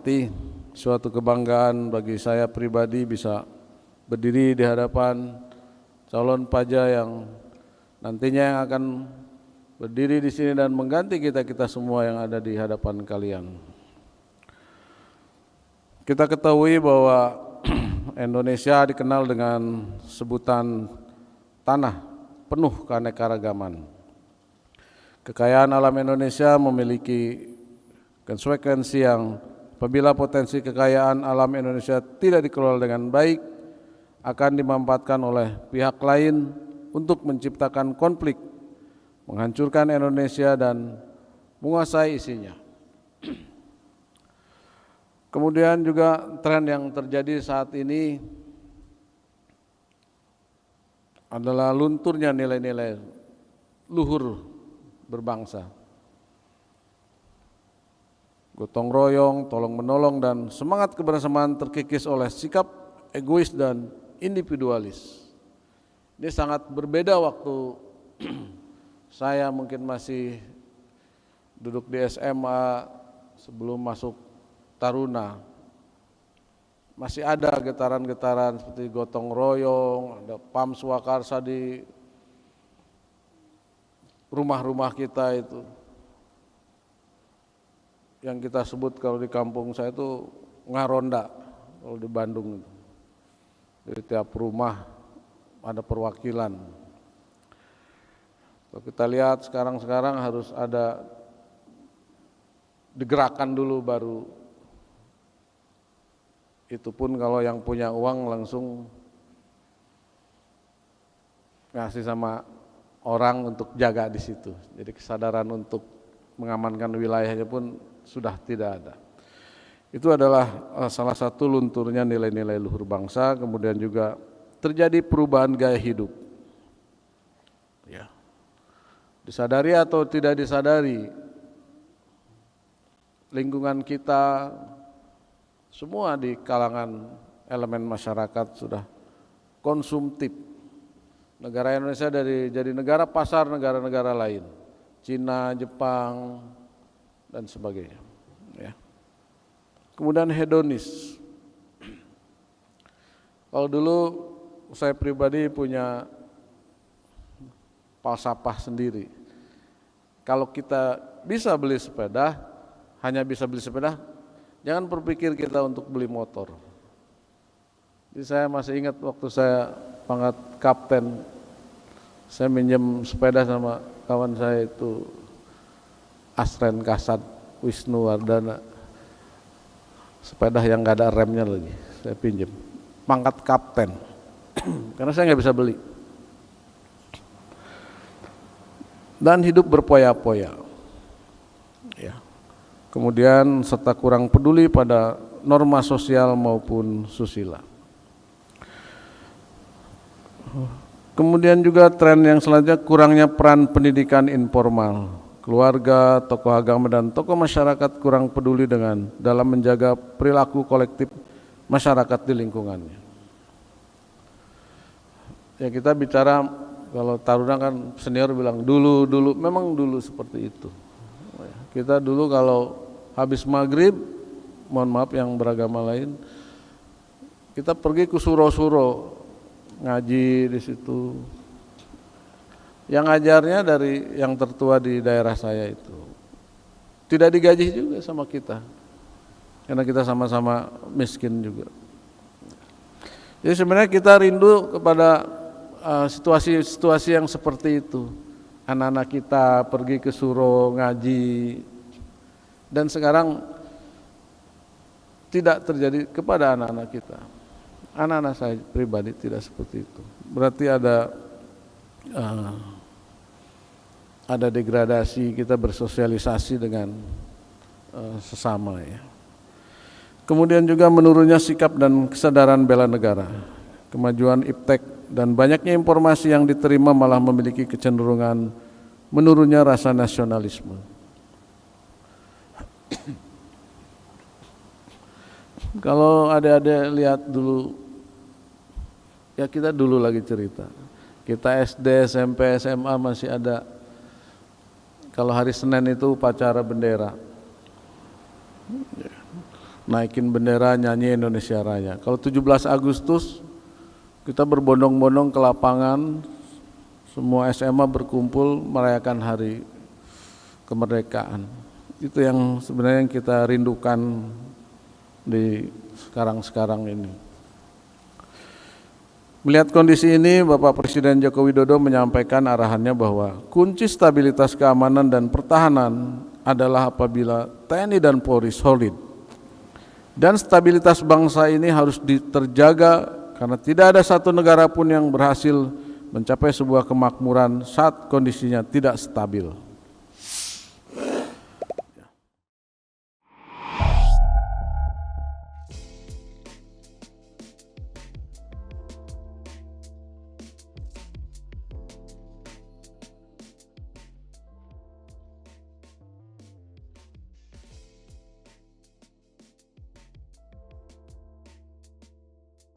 hormati, suatu kebanggaan bagi saya pribadi bisa berdiri di hadapan calon paja yang nantinya yang akan berdiri di sini dan mengganti kita semua yang ada di hadapan kalian. Kita ketahui bahwa Indonesia dikenal dengan sebutan tanah penuh keanekaragaman. Kekayaan alam Indonesia memiliki konsekuensi yang apabila potensi kekayaan alam Indonesia tidak dikelola dengan baik akan dimanfaatkan oleh pihak lain untuk menciptakan konflik, menghancurkan Indonesia dan menguasai isinya. Kemudian juga tren yang terjadi saat ini adalah lunturnya nilai-nilai luhur berbangsa. Gotong royong, tolong menolong dan semangat kebersamaan terkikis oleh sikap egois dan individualis. Ini sangat berbeda waktu saya mungkin masih duduk di SMA sebelum masuk Taruna. Masih ada getaran-getaran seperti gotong royong, ada PAM Swakarsa di rumah-rumah kita itu. Yang kita sebut kalau di kampung saya itu ngaronda, kalau di Bandung itu. Jadi tiap rumah ada perwakilan. Kalau kita lihat sekarang harus ada digerakkan dulu baru. Itu pun kalau yang punya uang langsung ngasih sama orang untuk jaga di situ. Jadi kesadaran untuk mengamankan wilayahnya pun sudah tidak ada. Itu adalah salah satu lunturnya nilai-nilai luhur bangsa. Kemudian juga terjadi perubahan gaya hidup. Ya. Disadari atau tidak disadari, lingkungan kita semua di kalangan elemen masyarakat sudah konsumtif. Negara Indonesia jadi negara pasar negara-negara lain, Cina, Jepang, dan sebagainya. Ya. Kemudian hedonis. Kalau dulu saya pribadi punya falsafah sendiri. Kalau kita bisa beli sepeda, hanya bisa beli sepeda, jangan berpikir kita untuk beli motor. Jadi saya masih ingat waktu saya pangkat kapten, saya minjem sepeda sama kawan saya itu Asren Kasat Wisnu Wardana. Sepeda yang gak ada remnya lagi, saya pinjem. Pangkat kapten, karena saya nggak bisa beli. Dan hidup berpoya-poya. Ya. Kemudian serta kurang peduli pada norma sosial maupun susila. Kemudian juga tren yang selanjutnya kurangnya peran pendidikan informal. Keluarga, tokoh agama dan tokoh masyarakat kurang peduli dalam menjaga perilaku kolektif masyarakat di lingkungannya. Ya kita bicara kalau Taruna kan senior bilang dulu memang dulu seperti itu. Kita dulu kalau habis maghrib, mohon maaf yang beragama lain, kita pergi ke suro-suro ngaji di situ. Yang ngajarnya dari yang tertua di daerah saya itu. Tidak digaji juga sama kita. Karena kita sama-sama miskin juga. Jadi sebenarnya kita rindu kepada situasi-situasi yang seperti itu. Anak-anak kita pergi ke suro ngaji. Dan sekarang tidak terjadi kepada anak-anak kita. Anak-anak saya pribadi tidak seperti itu. Berarti ada degradasi, kita bersosialisasi dengan sesama ya. Kemudian juga menurunnya sikap dan kesadaran bela negara. Kemajuan iptek dan banyaknya informasi yang diterima malah memiliki kecenderungan menurunnya rasa nasionalisme. Kalau adik-adik lihat dulu, ya kita dulu lagi cerita. Kita SD, SMP, SMA masih ada. Kalau hari Senin itu upacara bendera. naikin bendera, nyanyi Indonesia Raya. Kalau 17 Agustus kita berbondong-bondong ke lapangan, semua SMA berkumpul merayakan hari kemerdekaan. Itu yang sebenarnya yang kita rindukan di sekarang ini. Melihat kondisi ini, Bapak Presiden Joko Widodo menyampaikan arahannya bahwa kunci stabilitas keamanan dan pertahanan adalah apabila TNI dan Polri solid. Dan stabilitas bangsa ini harus terjaga karena tidak ada satu negara pun yang berhasil mencapai sebuah kemakmuran saat kondisinya tidak stabil.